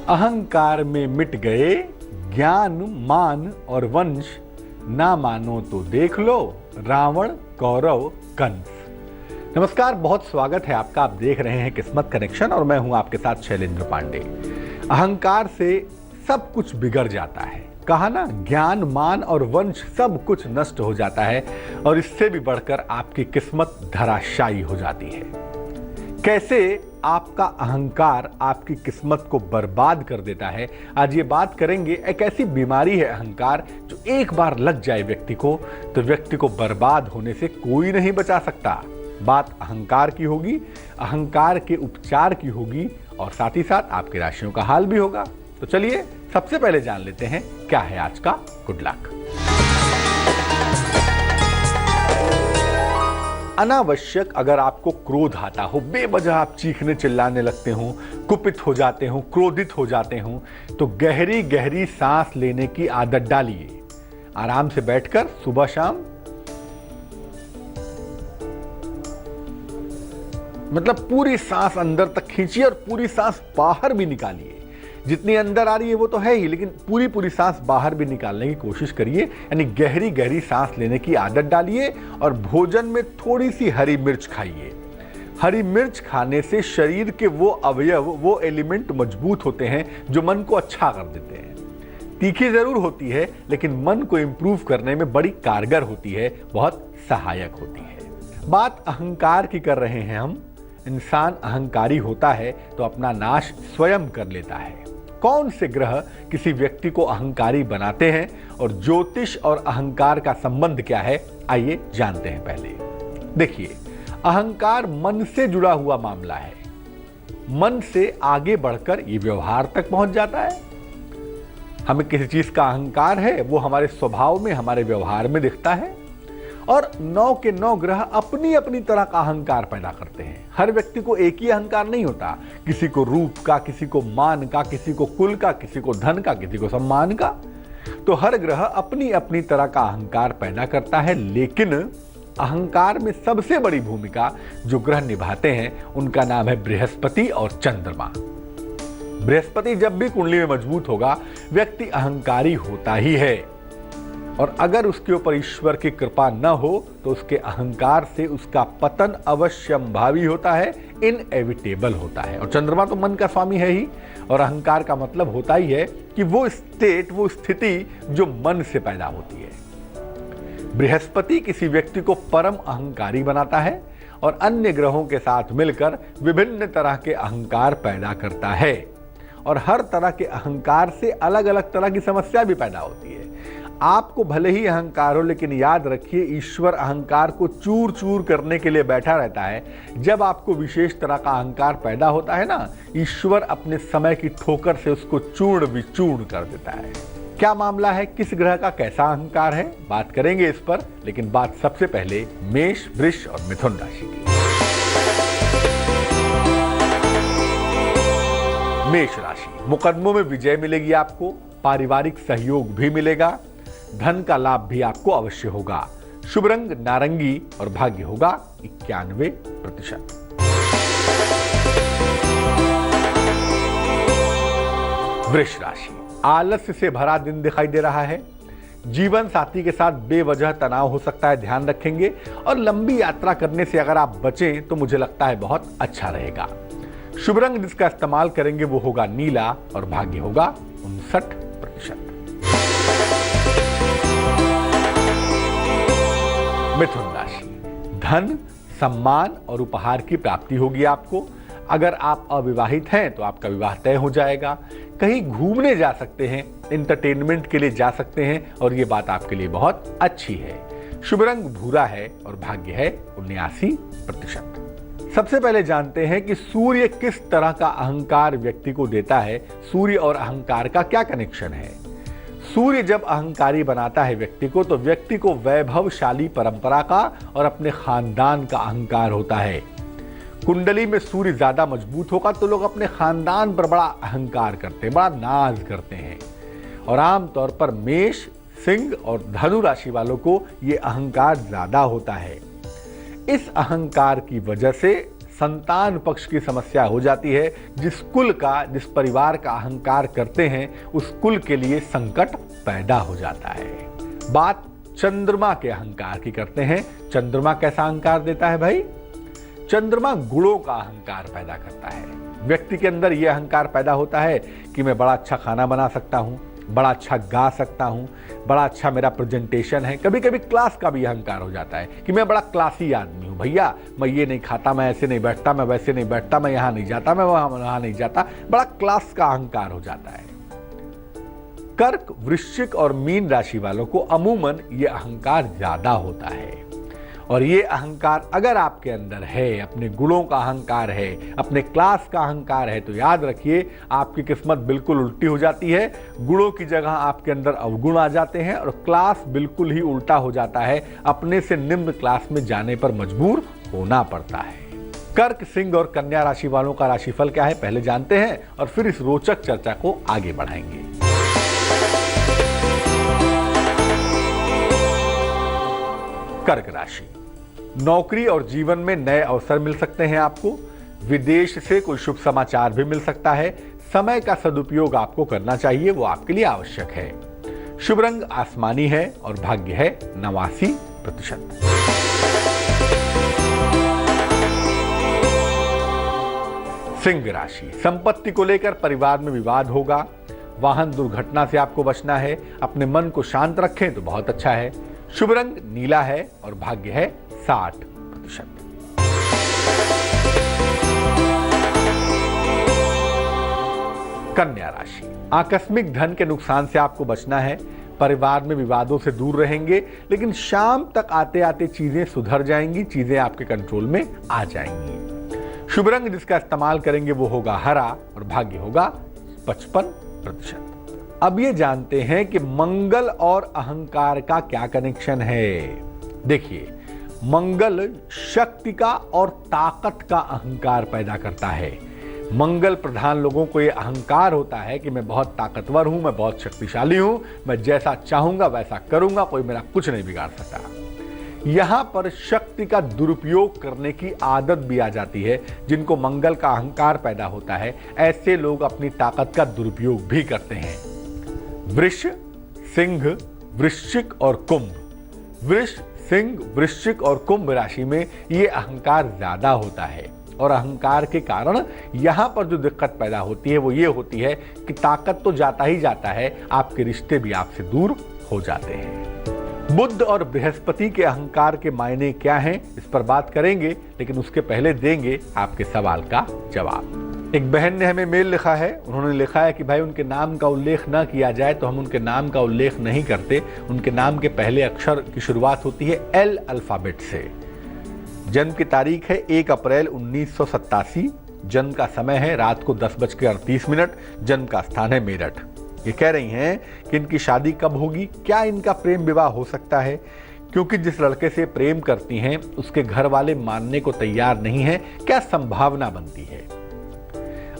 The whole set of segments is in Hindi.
अहंकार में मिट गए ज्ञान मान और वंश, ना मानो तो देख लो रावण कौरव कंस। नमस्कार, बहुत स्वागत है आपका। आप देख रहे हैं किस्मत कनेक्शन और मैं हूं आपके साथ शैलेंद्र पांडे। अहंकार से सब कुछ बिगड़ जाता है, कहा ना, ज्ञान मान और वंश सब कुछ नष्ट हो जाता है और इससे भी बढ़कर आपकी किस्मत धराशायी हो जाती है। कैसे आपका अहंकार आपकी किस्मत को बर्बाद कर देता है, आज ये बात करेंगे। एक ऐसी बीमारी है अहंकार, जो एक बार लग जाए व्यक्ति को तो व्यक्ति को बर्बाद होने से कोई नहीं बचा सकता। बात अहंकार की होगी, अहंकार के उपचार की होगी और साथ ही साथ आपकी राशियों का हाल भी होगा। तो चलिए सबसे पहले जान लेते हैं क्या है आज का गुड लक। अनावश्यक अगर आपको क्रोध आता हो, बेवजह आप चीखने चिल्लाने लगते हो, कुपित हो जाते हो, क्रोधित हो जाते हो, तो गहरी गहरी सांस लेने की आदत डालिए। आराम से बैठकर सुबह शाम, मतलब पूरी सांस अंदर तक खींचिए और पूरी सांस बाहर भी निकालिए। जितनी अंदर आ रही है वो तो है ही, लेकिन पूरी सांस बाहर भी निकालने की कोशिश करिए। यानी गहरी गहरी सांस लेने की आदत डालिए और भोजन में थोड़ी सी हरी मिर्च खाइए। हरी मिर्च खाने से शरीर के वो अवयव, वो एलिमेंट मजबूत होते हैं जो मन को अच्छा कर देते हैं। तीखी जरूर होती है लेकिन मन को इंप्रूव करने में बड़ी कारगर होती है, बहुत सहायक होती है। बात अहंकार की कर रहे हैं हम। इंसान अहंकारी होता है तो अपना नाश स्वयं कर लेता है। कौन से ग्रह किसी व्यक्ति को अहंकारी बनाते हैं और ज्योतिष और अहंकार का संबंध क्या है, आइए जानते हैं। पहले देखिए, अहंकार मन से जुड़ा हुआ मामला है। मन से आगे बढ़कर ये व्यवहार तक पहुंच जाता है। हमें किसी चीज का अहंकार है, वो हमारे स्वभाव में, हमारे व्यवहार में दिखता है। और 9 के 9 ग्रह अपनी अपनी तरह का अहंकार पैदा करते हैं। हर व्यक्ति को एक ही अहंकार नहीं होता। किसी को रूप का, किसी को मान का, किसी को कुल का, किसी को धन का, किसी को सम्मान का। तो हर ग्रह अपनी अपनी तरह का अहंकार पैदा करता है, लेकिन अहंकार में सबसे बड़ी भूमिका जो ग्रह निभाते हैं उनका नाम है बृहस्पति और चंद्रमा। बृहस्पति जब भी कुंडली में मजबूत होगा, व्यक्ति अहंकारी होता ही है। और अगर उसके ऊपर ईश्वर की कृपा न हो तो उसके अहंकार से उसका पतन अवश्यंभावी होता है, इनएविटेबल होता है। और चंद्रमा तो मन का स्वामी है ही, और अहंकार का मतलब होता ही है कि वो स्टेट, वो स्थिति जो मन से पैदा होती है। बृहस्पति किसी व्यक्ति को परम अहंकारी बनाता है और अन्य ग्रहों के साथ मिलकर विभिन्न तरह के अहंकार पैदा करता है। और हर तरह के अहंकार से अलग अलग तरह की समस्या भी पैदा होती है। आपको भले ही अहंकार हो, लेकिन याद रखिए, ईश्वर अहंकार को चूर चूर करने के लिए बैठा रहता है। जब आपको विशेष तरह का अहंकार पैदा होता है ना, ईश्वर अपने समय की ठोकर से उसको चूर्ण विचूर्ण कर देता है। क्या मामला है, किस ग्रह का कैसा अहंकार है, बात करेंगे इस पर। लेकिन बात सबसे पहले मेष, वृष और मिथुन राशि की। मेष राशि, मुकदमों में विजय मिलेगी आपको, पारिवारिक सहयोग भी मिलेगा, धन का लाभ भी आपको अवश्य होगा। शुभ रंग नारंगी और भाग्य होगा 91%। वृष राशि, आलस्य से भरा दिन दिखाई दे रहा है। जीवन साथी के साथ बेवजह तनाव हो सकता है, ध्यान रखेंगे। और लंबी यात्रा करने से अगर आप बचें तो मुझे लगता है बहुत अच्छा रहेगा। शुभ रंग जिसका इस्तेमाल करेंगे वो होगा नीला और भाग्य होगा 59%। मिथुन राशि, धन, सम्मान और उपहार की प्राप्ति होगी आपको। अगर आप अविवाहित हैं तो आपका विवाह तय हो जाएगा। कहीं घूमने जा सकते हैं, एंटरटेनमेंट के लिए जा सकते हैं और ये बात आपके लिए बहुत अच्छी है। शुभ रंग भूरा है और भाग्य है 79%। सबसे पहले जानते हैं कि सूर्य किस तरह का अहंकार व्यक्ति को देता है। सूर्य और अहंकार का क्या कनेक्शन है। सूर्य जब अहंकारी बनाता है व्यक्ति को, तो व्यक्ति को वैभवशाली परंपरा का और अपने खानदान का अहंकार होता है। कुंडली में सूर्य ज्यादा मजबूत होगा तो लोग अपने खानदान पर बड़ा अहंकार करते हैं, बड़ा नाज करते हैं। और आमतौर पर मेष, सिंह और धनु राशि वालों को यह अहंकार ज्यादा होता है। इस अहंकार की वजह से संतान पक्ष की समस्या हो जाती है। जिस कुल का, जिस परिवार का अहंकार करते हैं, उस कुल के लिए संकट पैदा हो जाता है। बात चंद्रमा के अहंकार की करते हैं। चंद्रमा कैसा अहंकार देता है भाई? चंद्रमा गुणों का अहंकार पैदा करता है। व्यक्ति के अंदर यह अहंकार पैदा होता है कि मैं बड़ा अच्छा खाना बना सकता हूं, बड़ा अच्छा गा सकता हूं, बड़ा अच्छा मेरा प्रेजेंटेशन है। कभी कभी क्लास का भी अहंकार हो जाता है कि मैं बड़ा क्लासी आदमी हूं, भैया मैं ये नहीं खाता, मैं ऐसे नहीं बैठता, मैं वैसे नहीं बैठता, मैं यहां नहीं जाता, मैं वहां नहीं जाता। बड़ा क्लास का अहंकार हो जाता है। कर्क, वृश्चिक और मीन राशि वालों को अमूमन ये अहंकार ज्यादा होता है। और ये अहंकार अगर आपके अंदर है, अपने गुणों का अहंकार है, अपने क्लास का अहंकार है, तो याद रखिए आपकी किस्मत बिल्कुल उल्टी हो जाती है। गुणों की जगह आपके अंदर अवगुण आ जाते हैं और क्लास बिल्कुल ही उल्टा हो जाता है। अपने से निम्न क्लास में जाने पर मजबूर होना पड़ता है। कर्क, सिंह और कन्या राशि वालों का राशिफल क्या है पहले जानते हैं और फिर इस रोचक चर्चा को आगे बढ़ाएंगे। कर्क राशि, नौकरी और जीवन में नए अवसर मिल सकते हैं आपको। विदेश से कोई शुभ समाचार भी मिल सकता है। समय का सदुपयोग आपको करना चाहिए, वो आपके लिए आवश्यक है। शुभ रंग आसमानी है और भाग्य है 89%। सिंह राशि, संपत्ति को लेकर परिवार में विवाद होगा। वाहन दुर्घटना से आपको बचना है। अपने मन को शांत रखें तो बहुत अच्छा है। शुभ रंग नीला है और भाग्य है 60%। कन्या राशि, आकस्मिक धन के नुकसान से आपको बचना है। परिवार में विवादों से दूर रहेंगे, लेकिन शाम तक आते आते चीजें सुधर जाएंगी, चीजें आपके कंट्रोल में आ जाएंगी। शुभ रंग जिसका इस्तेमाल करेंगे वो होगा हरा और भाग्य होगा 55%। अब ये जानते हैं कि मंगल और अहंकार का क्या कनेक्शन है। देखिए, मंगल शक्ति का और ताकत का अहंकार पैदा करता है। मंगल प्रधान लोगों को यह अहंकार होता है कि मैं बहुत ताकतवर हूं, मैं बहुत शक्तिशाली हूं, मैं जैसा चाहूंगा वैसा करूंगा, कोई मेरा कुछ नहीं बिगाड़ सकता। यहां पर शक्ति का दुरुपयोग करने की आदत भी आ जाती है। जिनको मंगल का अहंकार पैदा होता है, ऐसे लोग अपनी ताकत का दुरुपयोग भी करते हैं। वृष, सिंह, वृश्चिक और कुंभ। वृष, सिंह, वृश्चिक और कुंभ राशि में ये अहंकार ज्यादा होता है और अहंकार के कारण यहां पर जो दिक्कत पैदा होती है वो ये होती है कि ताकत तो जाता ही जाता है, आपके रिश्ते भी आपसे दूर हो जाते हैं। बुध और बृहस्पति के अहंकार के मायने क्या हैं, इस पर बात करेंगे, लेकिन उसके पहले देंगे आपके सवाल का जवाब। एक बहन ने हमें मेल लिखा है। उन्होंने लिखा है कि भाई उनके नाम का उल्लेख ना किया जाए, तो हम उनके नाम का उल्लेख नहीं करते। उनके नाम के पहले अक्षर की शुरुआत होती है एल अल्फाबेट से। जन्म की तारीख है 1 अप्रैल 1987। जन्म का समय है रात को 10:38। जन्म का स्थान है मेरठ। ये कह रही हैं कि इनकी शादी कब होगी, क्या इनका प्रेम विवाह हो सकता है, क्योंकि जिस लड़के से प्रेम करती हैं उसके घर वाले मानने को तैयार नहीं है। क्या संभावना बनती है?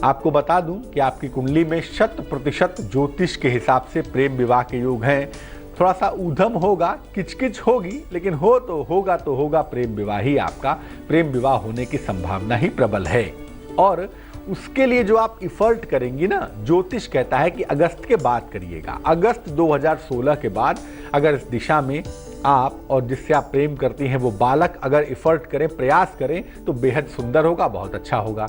आपको बता दूं कि आपकी कुंडली में 100% ज्योतिष के हिसाब से प्रेम विवाह के योग हैं। थोड़ा सा ऊधम होगा, किचकिच होगी, लेकिन तो होगा प्रेम विवाह ही आपका। प्रेम विवाह होने की संभावना ही प्रबल है। और उसके लिए जो आप इफर्ट करेंगी ना, ज्योतिष कहता है कि अगस्त के बाद करिएगा। अगस्त 2016 के बाद अगर इस दिशा में आप और जिससे आप प्रेम करती हैं वो बालक अगर इफर्ट करें, प्रयास करें, तो बेहद सुंदर होगा, बहुत अच्छा होगा।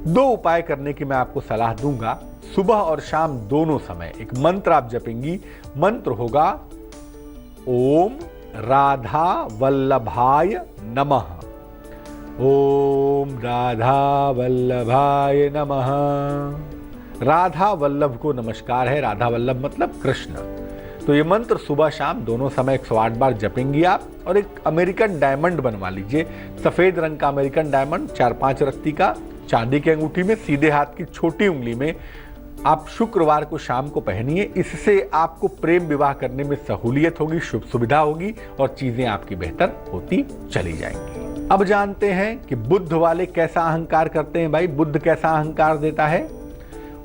2 उपाय करने की मैं आपको सलाह दूंगा। सुबह और शाम दोनों समय एक मंत्र आप जपेंगी। मंत्र होगा ओम राधा वल्लभाय नमः। ओम राधा वल्लभाय नमः। राधा वल्लभ को नमस्कार है। राधा वल्लभ मतलब कृष्ण। तो ये मंत्र सुबह शाम दोनों समय 108 बार जपेंगी आप। और एक अमेरिकन डायमंड बनवा लीजिए, सफेद रंग का अमेरिकन डायमंड, 4-5 रत्ती का, चांदी की अंगूठी में, सीधे हाथ की छोटी उंगली में। आप शुक्रवार को शाम को पहनिए। इससे आपको प्रेम विवाह करने में सहूलियत होगी, शुभ सुविधा होगी और चीजें आपकी बेहतर होती चली जाएंगी। अब जानते हैं कि बुध वाले कैसा अहंकार करते हैं। भाई बुध कैसा अहंकार देता है?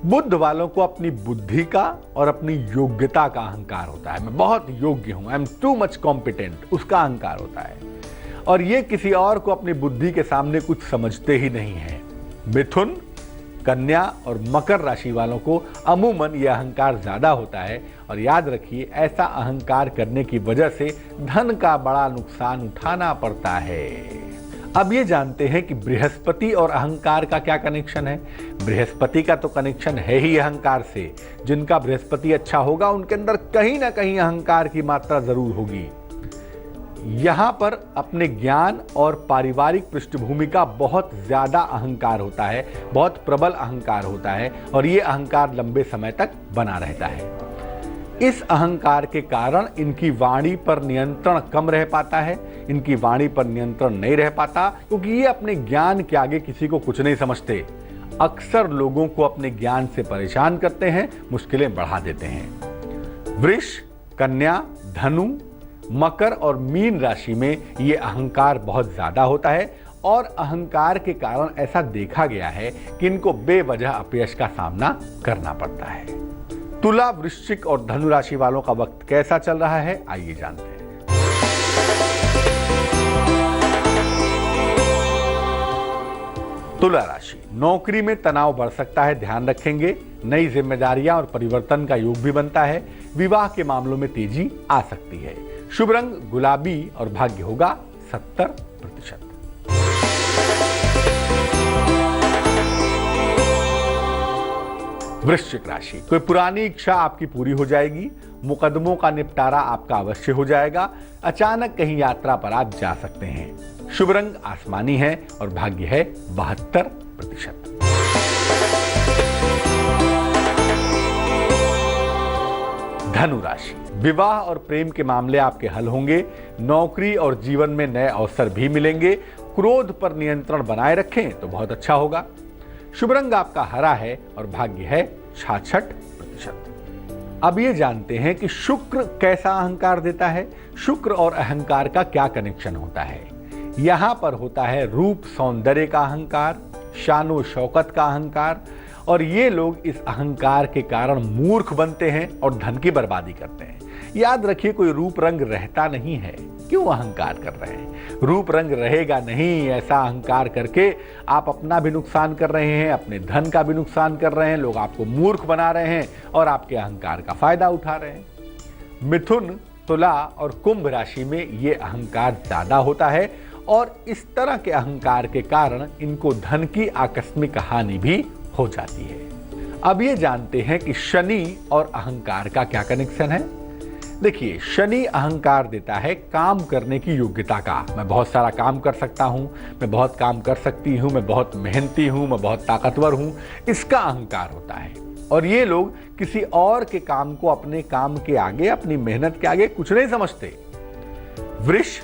बुध वालों को अपनी बुद्धि का और अपनी योग्यता का अहंकार होता है। मैं बहुत योग्य हूं, I am too much competent, उसका अहंकार होता है। और ये किसी और को अपनी बुद्धि के सामने कुछ समझते ही नहीं है। मिथुन, कन्या और मकर राशि वालों को अमूमन यह अहंकार ज्यादा होता है और याद रखिए ऐसा अहंकार करने की वजह से धन का बड़ा नुकसान उठाना पड़ता है। अब ये जानते हैं कि बृहस्पति और अहंकार का क्या कनेक्शन है। बृहस्पति का तो कनेक्शन है ही अहंकार से। जिनका बृहस्पति अच्छा होगा उनके अंदर कहीं ना कहीं अहंकार की मात्रा जरूर होगी। यहां पर अपने ज्ञान और पारिवारिक पृष्ठभूमि का बहुत ज्यादा अहंकार होता है, बहुत प्रबल अहंकार होता है और ये अहंकार लंबे समय तक बना रहता है। इस अहंकार के कारण इनकी वाणी पर नियंत्रण कम रह पाता है, इनकी वाणी पर नियंत्रण नहीं रह पाता क्योंकि ये अपने ज्ञान के आगे किसी को कुछ नहीं समझते। अक्सर लोगों को अपने ज्ञान से परेशान करते हैं, मुश्किलें बढ़ा देते हैं। वृष, कन्या, धनु, मकर और मीन राशि में ये अहंकार बहुत ज्यादा होता है और अहंकार के कारण ऐसा देखा गया है कि इनको बेवजह अपयश का सामना करना पड़ता है। तुला, वृश्चिक और धनु राशि वालों का वक्त कैसा चल रहा है, आइए जानते हैं। तुला राशि, नौकरी में तनाव बढ़ सकता है, ध्यान रखेंगे। नई जिम्मेदारियां और परिवर्तन का योग भी बनता है। विवाह के मामलों में तेजी आ सकती है। शुभ रंग गुलाबी और भाग्य होगा 70%। वृश्चिक राशि, कोई पुरानी इच्छा आपकी पूरी हो जाएगी। मुकदमों का निपटारा आपका अवश्य हो जाएगा। अचानक कहीं यात्रा पर आप जा सकते हैं। शुभ रंग आसमानी है और भाग्य है 72%। धनु राशि, विवाह और प्रेम के मामले आपके हल होंगे। नौकरी और जीवन में नए अवसर भी मिलेंगे। क्रोध पर नियंत्रण बनाए रखें तो बहुत अच्छा होगा। शुभ रंग आपका हरा है और भाग्य है 66%। अब ये जानते हैं कि शुक्र कैसा अहंकार देता है। शुक्र और अहंकार का क्या कनेक्शन होता है। यहां पर होता है रूप सौंदर्य का अहंकार, शानो शौकत का अहंकार और ये लोग इस अहंकार के कारण मूर्ख बनते हैं और धन की बर्बादी करते हैं। याद रखिए कोई रूप रंग रहता नहीं है, क्यों अहंकार कर रहे हैं। रूप रंग रहेगा नहीं, ऐसा अहंकार करके आप अपना भी नुकसान कर रहे हैं, अपने धन का भी नुकसान कर रहे हैं। लोग आपको मूर्ख बना रहे हैं और आपके अहंकार का फायदा उठा रहे हैं। मिथुन, तुला और कुंभ राशि में ये अहंकार ज्यादा होता है और इस तरह के अहंकार के कारण इनको धन की आकस्मिक हानि भी हो जाती है। अब ये जानते हैं कि शनि और अहंकार का क्या कनेक्शन है। देखिए, शनि अहंकार देता है काम करने की योग्यता का। मैं बहुत सारा काम कर सकता हूं, मैं बहुत काम कर सकती हूं, मैं बहुत मेहनती हूं, मैं बहुत ताकतवर हूं, इसका अहंकार होता है। और ये लोग किसी और के काम को अपने काम के आगे, अपनी मेहनत के आगे कुछ नहीं समझते। वृष,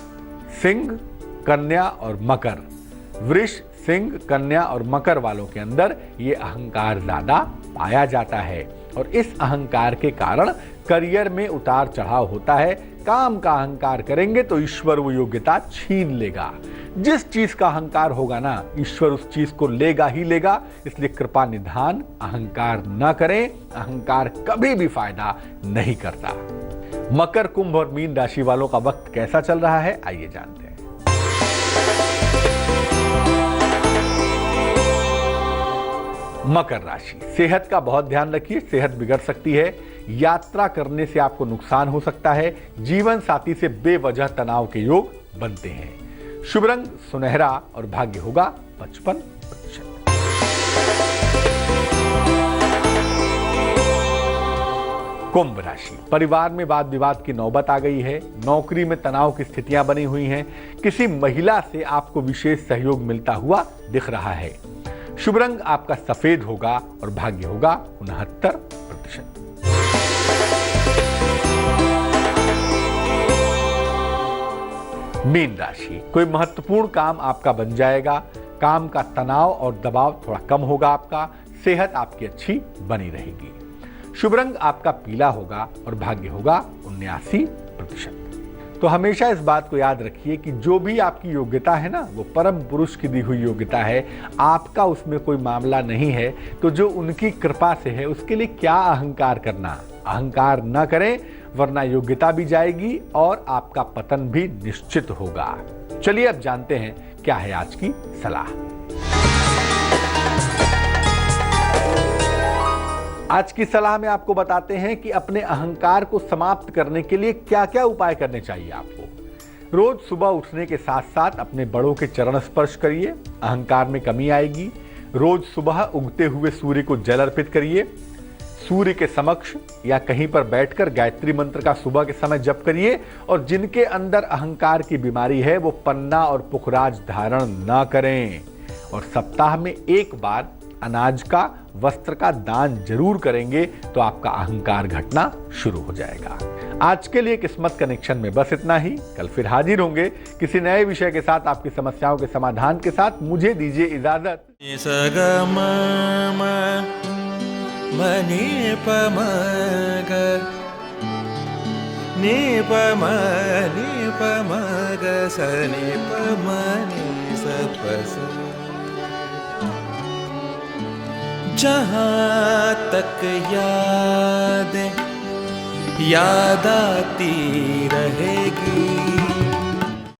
सिंह, कन्या और मकर, वृष, सिंह, कन्या और मकर वालों के अंदर ये अहंकार ज्यादा पाया जाता है और इस अहंकार के कारण करियर में उतार चढ़ाव होता है। काम का अहंकार करेंगे तो ईश्वर वो योग्यता छीन लेगा। जिस चीज का अहंकार होगा ना, ईश्वर उस चीज को लेगा ही लेगा। इसलिए कृपा निधान अहंकार न करें। अहंकार कभी भी फायदा नहीं करता। मकर, कुंभ और मीन राशि वालों का वक्त कैसा चल रहा है, आइए जानते हैं। मकर राशि, सेहत का बहुत ध्यान रखिए, सेहत बिगड़ सकती है। यात्रा करने से आपको नुकसान हो सकता है। जीवन साथी से बेवजह तनाव के योग बनते हैं। शुभ रंग सुनहरा और भाग्य होगा 55%। कुंभ राशि, परिवार में वाद विवाद की नौबत आ गई है। नौकरी में तनाव की स्थितियां बनी हुई हैं। किसी महिला से आपको विशेष सहयोग मिलता हुआ दिख रहा है। शुभ रंग आपका सफेद होगा और भाग्य होगा 69%। मीन राशि, कोई महत्वपूर्ण काम आपका बन जाएगा। काम का तनाव और दबाव थोड़ा कम होगा आपका। सेहत आपकी अच्छी बनी रहेगी। शुभ रंग आपका पीला होगा और भाग्य होगा 79%। तो हमेशा इस बात को याद रखिए कि जो भी आपकी योग्यता है ना, वो परम पुरुष की दी हुई योग्यता है। आपका उसमें कोई मामला नहीं है। तो जो उनकी कृपा से है उसके लिए क्या अहंकार करना। अहंकार न करें, वरना योग्यता भी जाएगी और आपका पतन भी निश्चित होगा। चलिए अब जानते हैं क्या है आज की सलाह। आज की सलाह में आपको बताते हैं कि अपने अहंकार को समाप्त करने के लिए क्या क्या उपाय करने चाहिए आपको। रोज सुबह उठने के साथ साथ अपने बड़ों के चरण स्पर्श करिए, अहंकार में कमी आएगी। रोज सुबह उगते हुए सूर्य को जल अर्पित करिए। सूर्य के समक्ष या कहीं पर बैठकर गायत्री मंत्र का सुबह के समय जप करिए। और जिनके अंदर अहंकार की बीमारी है वो पन्ना और पुखराज धारण न करें। और सप्ताह में एक बार अनाज का, वस्त्र का दान जरूर करेंगे तो आपका अहंकार घटना शुरू हो जाएगा। आज के लिए किस्मत कनेक्शन में बस इतना ही। कल फिर हाजिर होंगे किसी नए विषय के साथ, आपकी समस्याओं के समाधान के साथ। मुझे दीजिए इजाजत। जहाँ तक याद आती रहेगी।